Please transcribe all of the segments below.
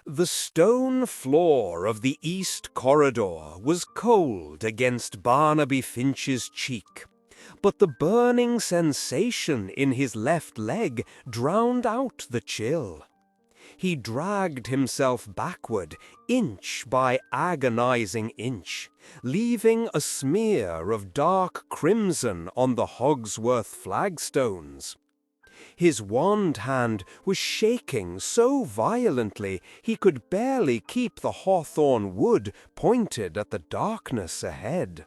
The stone floor of the east corridor was cold against Barnaby Finch's cheek, but the burning sensation in his left leg drowned out the chill. He dragged himself backward, inch by agonizing inch, leaving a smear of dark crimson on the Hogsworth flagstones. His wand hand was shaking so violently he could barely keep the hawthorn wood pointed at the darkness ahead.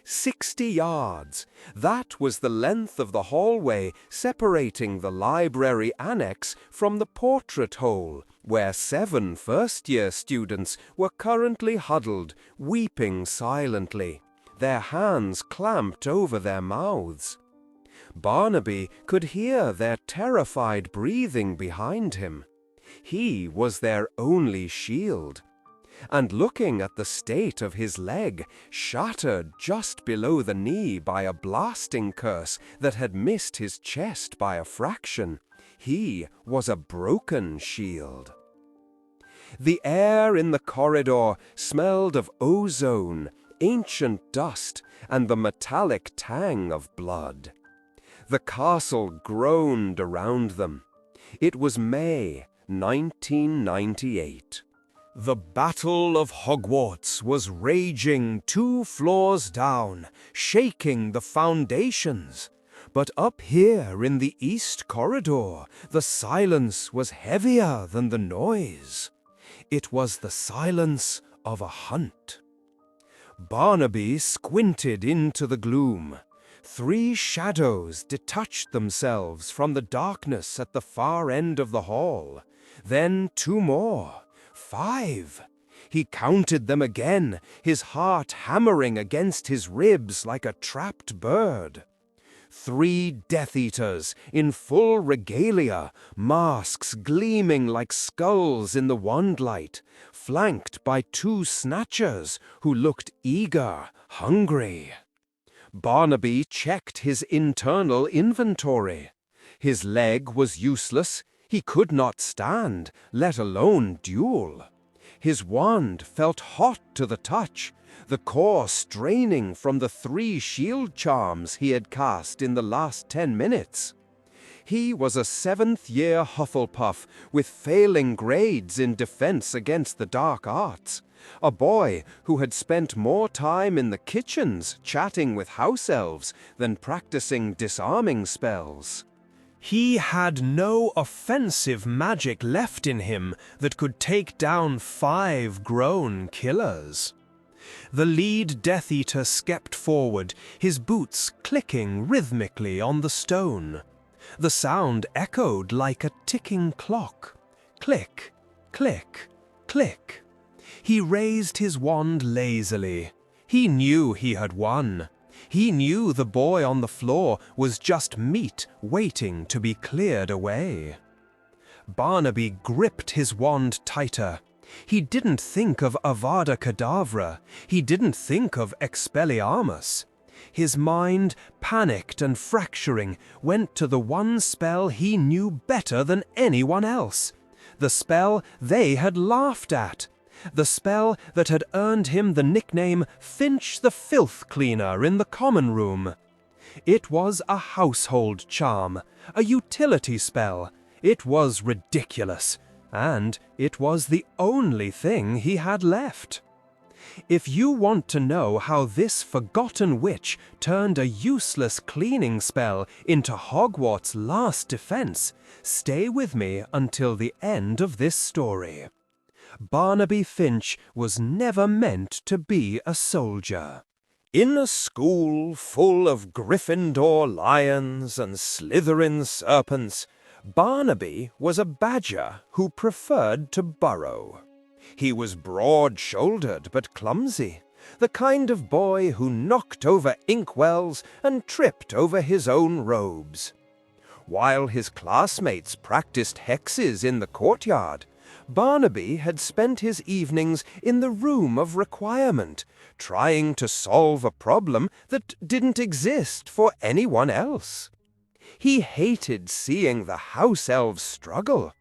60 yards. That was the length of the hallway separating the library annex from the portrait hole, where 7 first-year students were currently huddled, weeping silently, their hands clamped over their mouths. Barnaby could hear their terrified breathing behind him. He was their only shield. And looking at the state of his leg, shattered just below the knee by a blasting curse that had missed his chest by a fraction, he was a broken shield. The air in the corridor smelled of ozone, ancient dust, and the metallic tang of blood. The castle groaned around them. It was May 1998. The Battle of Hogwarts was raging 2 floors down, shaking the foundations. But up here in the East Corridor, the silence was heavier than the noise. It was the silence of a hunt. Barnaby squinted into the gloom. 3 shadows detached themselves from the darkness at the far end of the hall. Then 2 more. 5. He counted them again, his heart hammering against his ribs like a trapped bird. 3 Death Eaters in full regalia, masks gleaming like skulls in the wandlight, flanked by 2 Snatchers who looked eager, hungry. Barnaby checked his internal inventory. His leg was useless. He could not stand, let alone duel. His wand felt hot to the touch, the core straining from the 3 shield charms he had cast in the last 10 minutes. He was a 7th-year Hufflepuff with failing grades in defense against the dark arts, a boy who had spent more time in the kitchens chatting with house elves than practicing disarming spells. He had no offensive magic left in him that could take down 5 grown killers. The lead Death Eater stepped forward, his boots clicking rhythmically on the stone. The sound echoed like a ticking clock. Click, click, click. He raised his wand lazily. He knew he had won. He knew the boy on the floor was just meat waiting to be cleared away. Barnaby gripped his wand tighter. He didn't think of Avada Kedavra. He didn't think of Expelliarmus. His mind, panicked and fracturing, went to the one spell he knew better than anyone else. The spell they had laughed at. The spell that had earned him the nickname Finch the Filth Cleaner in the common room. It was a household charm, a utility spell. It was ridiculous, and it was the only thing he had left. If you want to know how this forgotten witch turned a useless cleaning spell into Hogwarts' last defense, stay with me until the end of this story. Barnaby Finch was never meant to be a soldier. In a school full of Gryffindor lions and Slytherin serpents, Barnaby was a badger who preferred to burrow. He was broad-shouldered but clumsy, the kind of boy who knocked over inkwells and tripped over his own robes. While his classmates practiced hexes in the courtyard, Barnaby had spent his evenings in the room of requirement, trying to solve a problem that didn't exist for anyone else. He hated seeing the house elves struggle.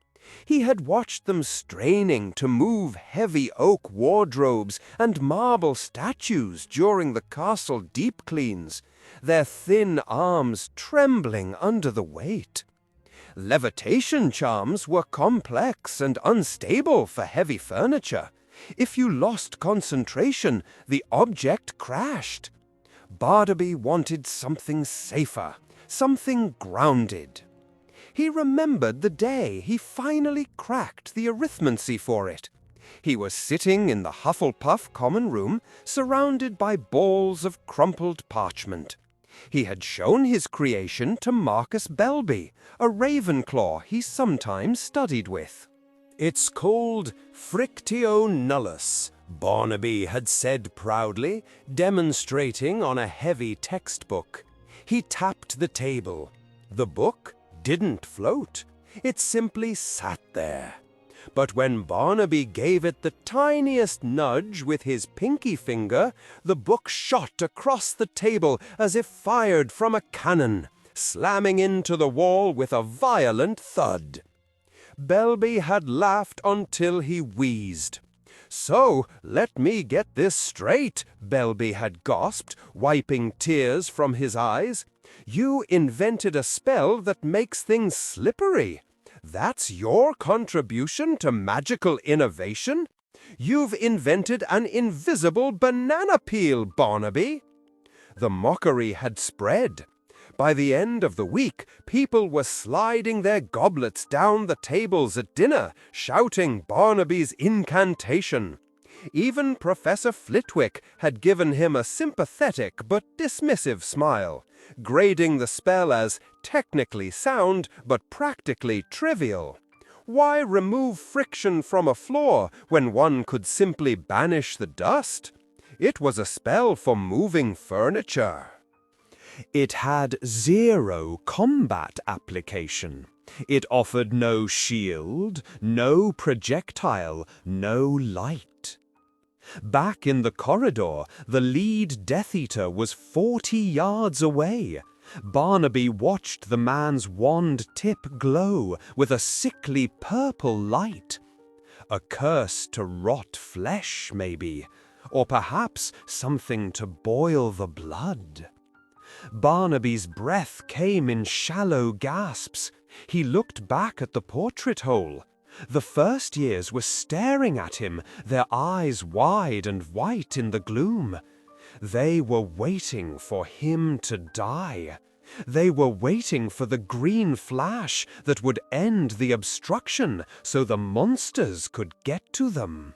He had watched them straining to move heavy oak wardrobes and marble statues during the castle deep cleans, their thin arms trembling under the weight. Levitation charms were complex and unstable for heavy furniture. If you lost concentration, the object crashed. Barnaby wanted something safer, something grounded. He remembered the day he finally cracked the arithmancy for it. He was sitting in the Hufflepuff common room, surrounded by balls of crumpled parchment. He had shown his creation to Marcus Belby, a Ravenclaw he sometimes studied with. "It's called Frictio Nullus," Barnaby had said proudly, demonstrating on a heavy textbook. He tapped the table. The book didn't float. It simply sat there. But when Barnaby gave it the tiniest nudge with his pinky finger, the book shot across the table as if fired from a cannon, slamming into the wall with a violent thud. Belby had laughed until he wheezed. "So, let me get this straight," Belby had gasped, wiping tears from his eyes. "You invented a spell that makes things slippery. That's your contribution to magical innovation? You've invented an invisible banana peel, Barnaby." The mockery had spread. By the end of the week, people were sliding their goblets down the tables at dinner, shouting Barnaby's incantation. Even Professor Flitwick had given him a sympathetic but dismissive smile, grading the spell as technically sound but practically trivial. Why remove friction from a floor when one could simply banish the dust? It was a spell for moving furniture. It had zero combat application. It offered no shield, no projectile, no light. Back in the corridor, the lead Death Eater was 40 yards away. Barnaby watched the man's wand tip glow with a sickly purple light. A curse to rot flesh, maybe, or perhaps something to boil the blood. Barnaby's breath came in shallow gasps. He looked back at the portrait hole. The first years were staring at him, their eyes wide and white in the gloom. They were waiting for him to die. They were waiting for the green flash that would end the obstruction so the monsters could get to them.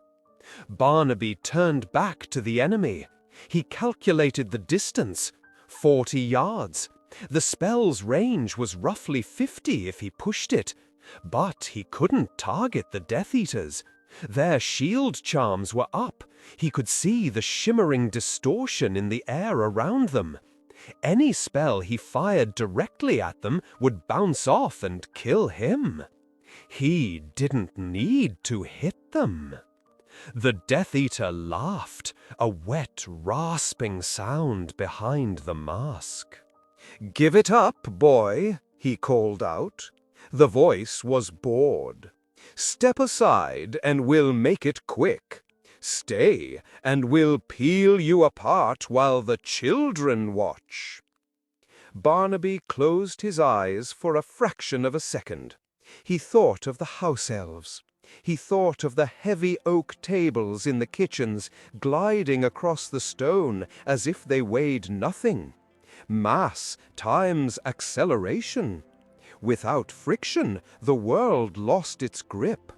Barnaby turned back to the enemy. He calculated the distance. 40 yards. The spell's range was roughly 50 if he pushed it, but he couldn't target the Death Eaters. Their shield charms were up. He could see the shimmering distortion in the air around them. Any spell he fired directly at them would bounce off and kill him. He didn't need to hit them. The Death Eater laughed, a wet, rasping sound behind the mask. "Give it up, boy," he called out. The voice was bored. "Step aside and we'll make it quick. Stay and we'll peel you apart while the children watch." Barnaby closed his eyes for a fraction of a second. He thought of the house elves. He thought of the heavy oak tables in the kitchens gliding across the stone as if they weighed nothing. Mass times acceleration. Without friction, the world lost its grip.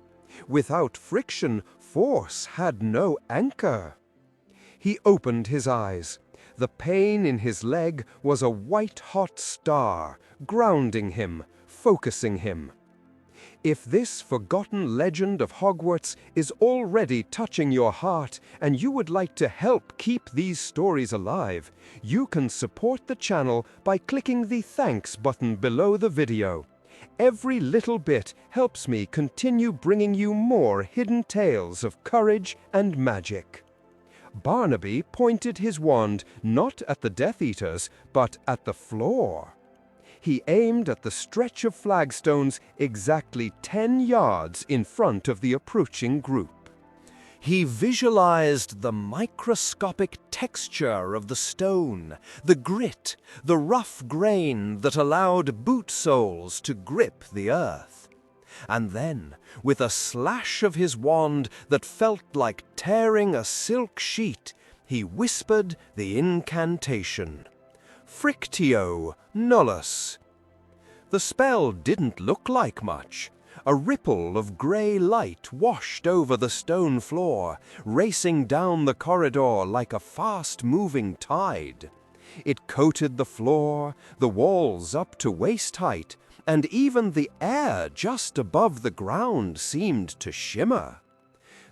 Without friction, force had no anchor. He opened his eyes. The pain in his leg was a white-hot star, grounding him, focusing him. If this forgotten legend of Hogwarts is already touching your heart and you would like to help keep these stories alive, you can support the channel by clicking the thanks button below the video. Every little bit helps me continue bringing you more hidden tales of courage and magic. Barnaby pointed his wand not at the Death Eaters, but at the floor. He aimed at the stretch of flagstones exactly 10 yards in front of the approaching group. He visualized the microscopic texture of the stone, the grit, the rough grain that allowed boot soles to grip the earth. And then, with a slash of his wand that felt like tearing a silk sheet, he whispered the incantation. Frictio nullus. The spell didn't look like much. A ripple of grey light washed over the stone floor, racing down the corridor like a fast-moving tide. It coated the floor, the walls up to waist height, and even the air just above the ground seemed to shimmer.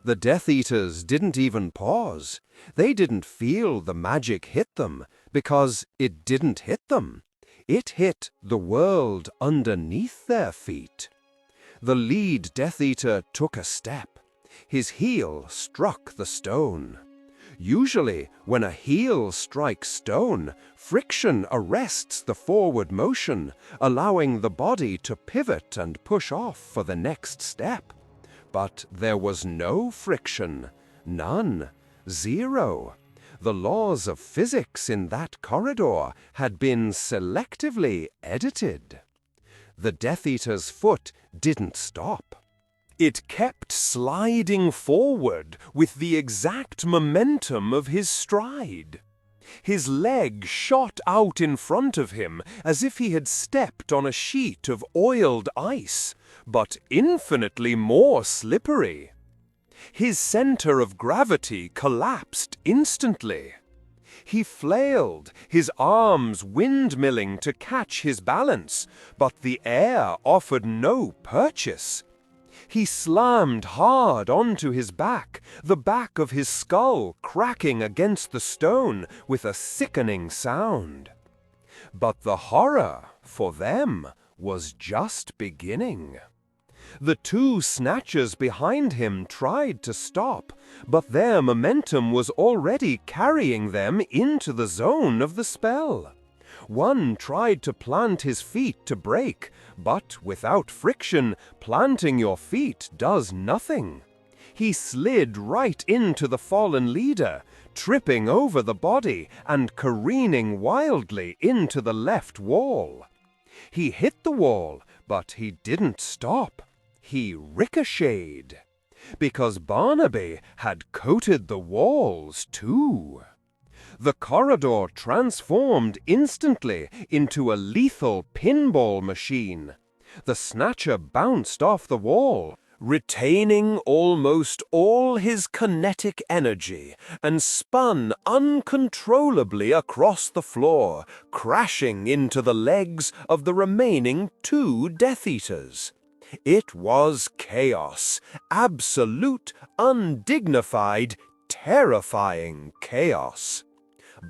The Death Eaters didn't even pause. They didn't feel the magic hit them, because it didn't hit them. It hit the world underneath their feet. The lead Death Eater took a step. His heel struck the stone. Usually, when a heel strikes stone, friction arrests the forward motion, allowing the body to pivot and push off for the next step. But there was no friction. None. Zero. The laws of physics in that corridor had been selectively edited. The Death Eater's foot didn't stop. It kept sliding forward with the exact momentum of his stride. His leg shot out in front of him as if he had stepped on a sheet of oiled ice, but infinitely more slippery. His center of gravity collapsed instantly. He flailed, his arms windmilling to catch his balance, but the air offered no purchase. He slammed hard onto his back, the back of his skull cracking against the stone with a sickening sound. But the horror, for them, was just beginning. The two snatchers behind him tried to stop, but their momentum was already carrying them into the zone of the spell. One tried to plant his feet to break, but without friction, planting your feet does nothing. He slid right into the fallen leader, tripping over the body and careening wildly into the left wall. He hit the wall, but he didn't stop. He ricocheted, because Barnaby had coated the walls too. The corridor transformed instantly into a lethal pinball machine. The snatcher bounced off the wall, retaining almost all his kinetic energy, and spun uncontrollably across the floor, crashing into the legs of the remaining two Death Eaters. It was chaos, absolute, undignified, terrifying chaos.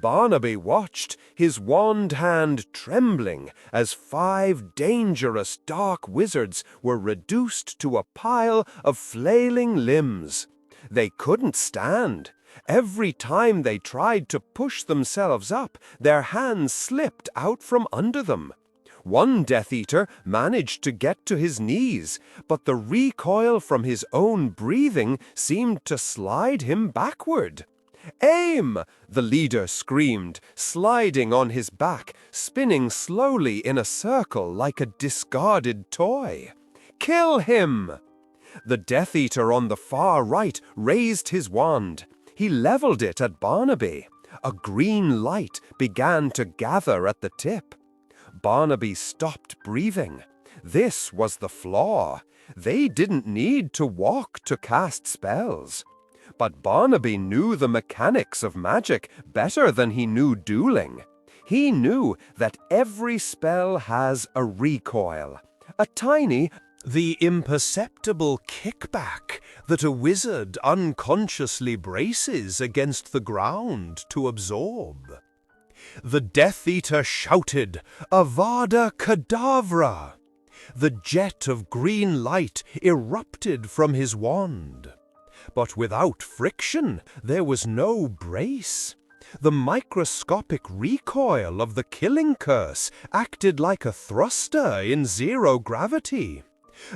Barnaby watched, his wand hand trembling, as 5 dangerous dark wizards were reduced to a pile of flailing limbs. They couldn't stand. Every time they tried to push themselves up, their hands slipped out from under them. One Death Eater managed to get to his knees, but the recoil from his own breathing seemed to slide him backward. "Aim!" the leader screamed, sliding on his back, spinning slowly in a circle like a discarded toy. "Kill him!" The Death Eater on the far right raised his wand. He leveled it at Barnaby. A green light began to gather at the tip. Barnaby stopped breathing. This was the flaw. They didn't need to walk to cast spells. But Barnaby knew the mechanics of magic better than he knew dueling. He knew that every spell has a recoil, a tiny, the imperceptible kickback that a wizard unconsciously braces against the ground to absorb. The Death Eater shouted, "Avada Kedavra!" The jet of green light erupted from his wand. But without friction, there was no brace. The microscopic recoil of the killing curse acted like a thruster in zero gravity.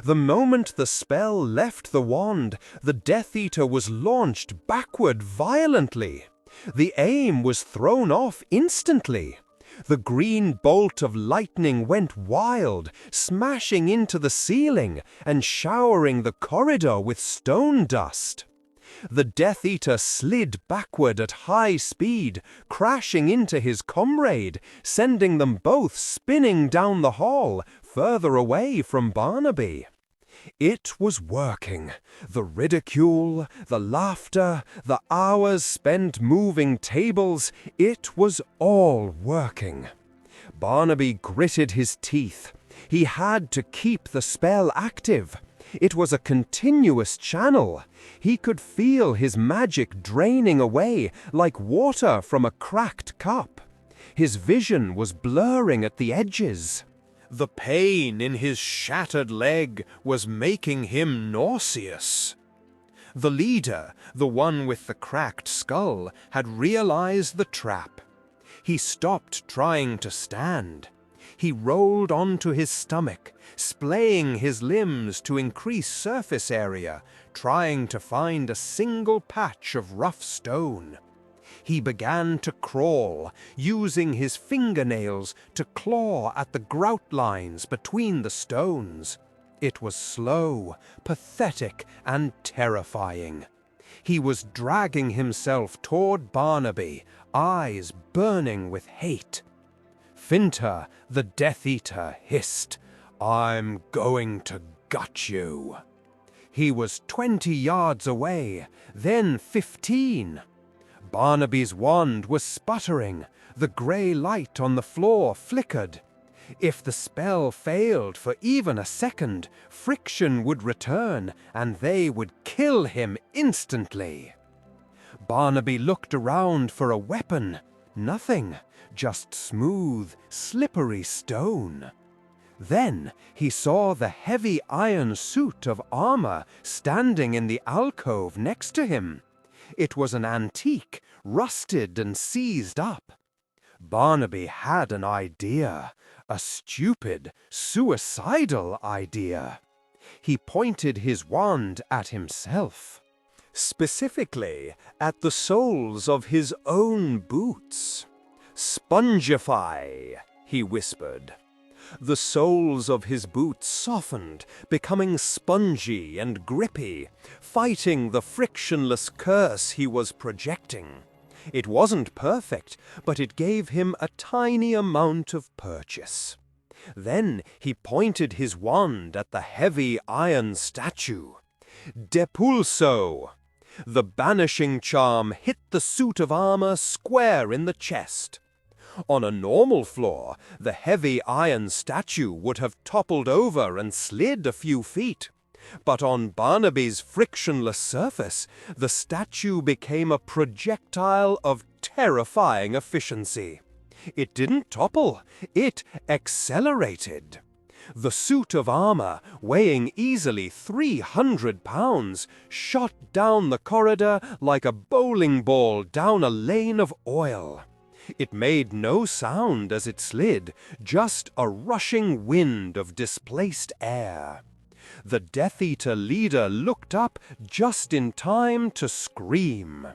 The moment the spell left the wand, the Death Eater was launched backward violently. The aim was thrown off instantly. The green bolt of lightning went wild, smashing into the ceiling and showering the corridor with stone dust. The Death Eater slid backward at high speed, crashing into his comrade, sending them both spinning down the hall, further away from Barnaby. It was working. The ridicule, the laughter, the hours spent moving tables, it was all working. Barnaby gritted his teeth. He had to keep the spell active. It was a continuous channel. He could feel his magic draining away like water from a cracked cup. His vision was blurring at the edges. The pain in his shattered leg was making him nauseous. The leader, the one with the cracked skull, had realized the trap. He stopped trying to stand. He rolled onto his stomach, splaying his limbs to increase surface area, trying to find a single patch of rough stone. He began to crawl, using his fingernails to claw at the grout lines between the stones. It was slow, pathetic, and terrifying. He was dragging himself toward Barnaby, eyes burning with hate. Finter, the Death Eater, hissed, "I'm going to gut you." He was 20 yards away, then 15. Barnaby's wand was sputtering. The grey light on the floor flickered. If the spell failed for even a second, friction would return, and they would kill him instantly. Barnaby looked around for a weapon. Nothing, just smooth, slippery stone. Then he saw the heavy iron suit of armor standing in the alcove next to him. It was an antique, rusted and seized up. Barnaby had an idea, a stupid, suicidal idea. He pointed his wand at himself, specifically at the soles of his own boots. "Spongify," he whispered. The soles of his boots softened, becoming spongy and grippy, fighting the frictionless curse he was projecting. It wasn't perfect, but it gave him a tiny amount of purchase. Then he pointed his wand at the heavy iron statue. "Depulso!" The banishing charm hit the suit of armor square in the chest. On a normal floor, the heavy iron statue would have toppled over and slid a few feet. But on Barnaby's frictionless surface, the statue became a projectile of terrifying efficiency. It didn't topple, it accelerated. The suit of armor, weighing easily 300 pounds, shot down the corridor like a bowling ball down a lane of oil. It made no sound as it slid, just a rushing wind of displaced air. The Death Eater leader looked up just in time to scream.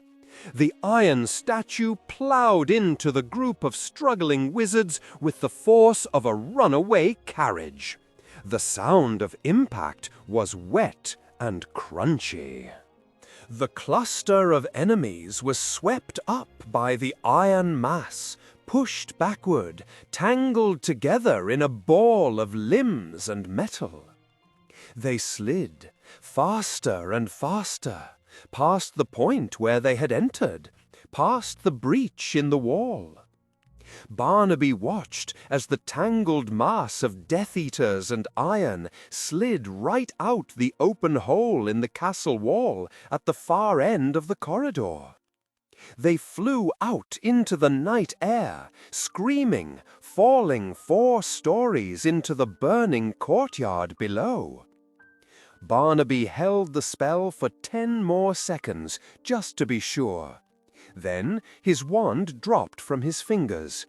The iron statue plowed into the group of struggling wizards with the force of a runaway carriage. The sound of impact was wet and crunchy. The cluster of enemies was swept up by the iron mass, pushed backward, tangled together in a ball of limbs and metal. They slid, faster and faster, past the point where they had entered, past the breach in the wall. Barnaby watched as the tangled mass of Death Eaters and iron slid right out the open hole in the castle wall at the far end of the corridor. They flew out into the night air, screaming, falling 4 stories into the burning courtyard below. Barnaby held the spell for 10 more seconds, just to be sure. Then his wand dropped from his fingers.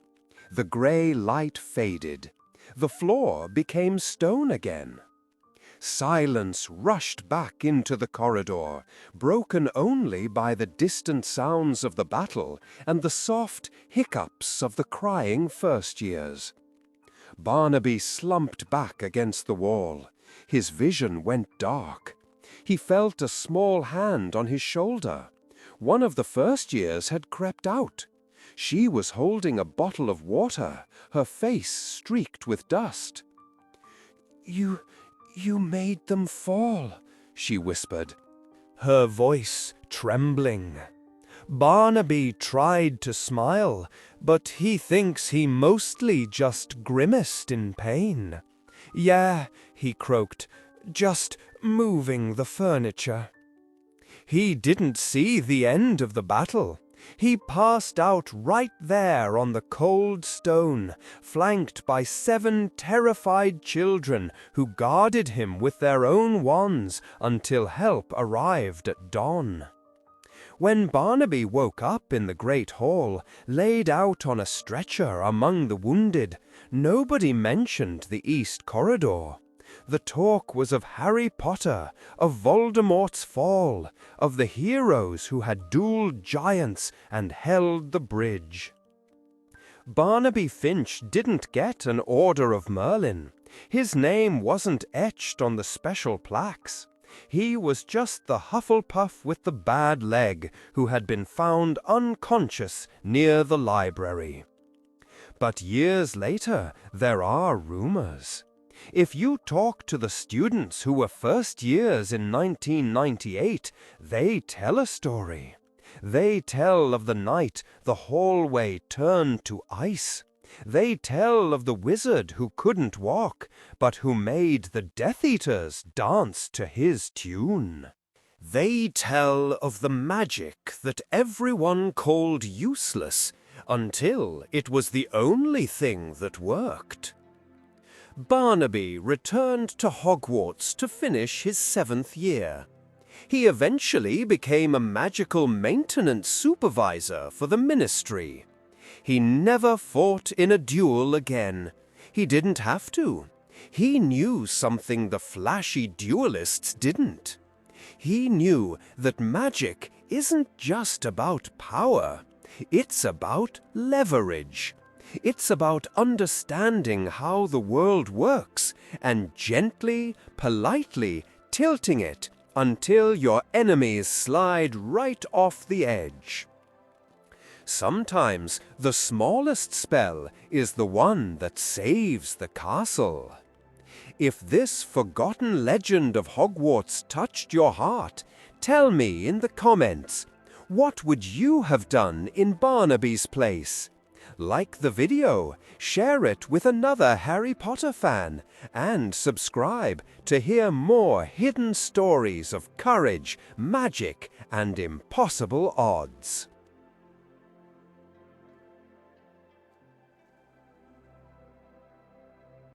The grey light faded. The floor became stone again. Silence rushed back into the corridor, broken only by the distant sounds of the battle and the soft hiccups of the crying first-years. Barnaby slumped back against the wall. His vision went dark. He felt a small hand on his shoulder. One of the first-years had crept out. She was holding a bottle of water, her face streaked with dust. You made them fall," she whispered, her voice trembling. Barnaby tried to smile, but he thinks he mostly just grimaced in pain. "Yeah," he croaked, "just moving the furniture." He didn't see the end of the battle. He passed out right there on the cold stone, flanked by 7 terrified children who guarded him with their own wands until help arrived at dawn. When Barnaby woke up in the great hall, laid out on a stretcher among the wounded, nobody mentioned the East Corridor. The talk was of Harry Potter, of Voldemort's fall, of the heroes who had dueled giants and held the bridge. Barnaby Finch didn't get an Order of Merlin. His name wasn't etched on the special plaques. He was just the Hufflepuff with the bad leg who had been found unconscious near the library. But years later, there are rumors. If you talk to the students who were first years in 1998, they tell a story. They tell of the night the hallway turned to ice. They tell of the wizard who couldn't walk, but who made the Death Eaters dance to his tune. They tell of the magic that everyone called useless until it was the only thing that worked. Barnaby returned to Hogwarts to finish his 7th year. He eventually became a magical maintenance supervisor for the ministry. He never fought in a duel again. He didn't have to. He knew something the flashy duelists didn't. He knew that magic isn't just about power. It's about leverage. It's about understanding how the world works and gently, politely tilting it until your enemies slide right off the edge. Sometimes the smallest spell is the one that saves the castle. If this forgotten legend of Hogwarts touched your heart, tell me in the comments, what would you have done in Barnaby's place? Like the video, share it with another Harry Potter fan, and subscribe to hear more hidden stories of courage, magic, and impossible odds.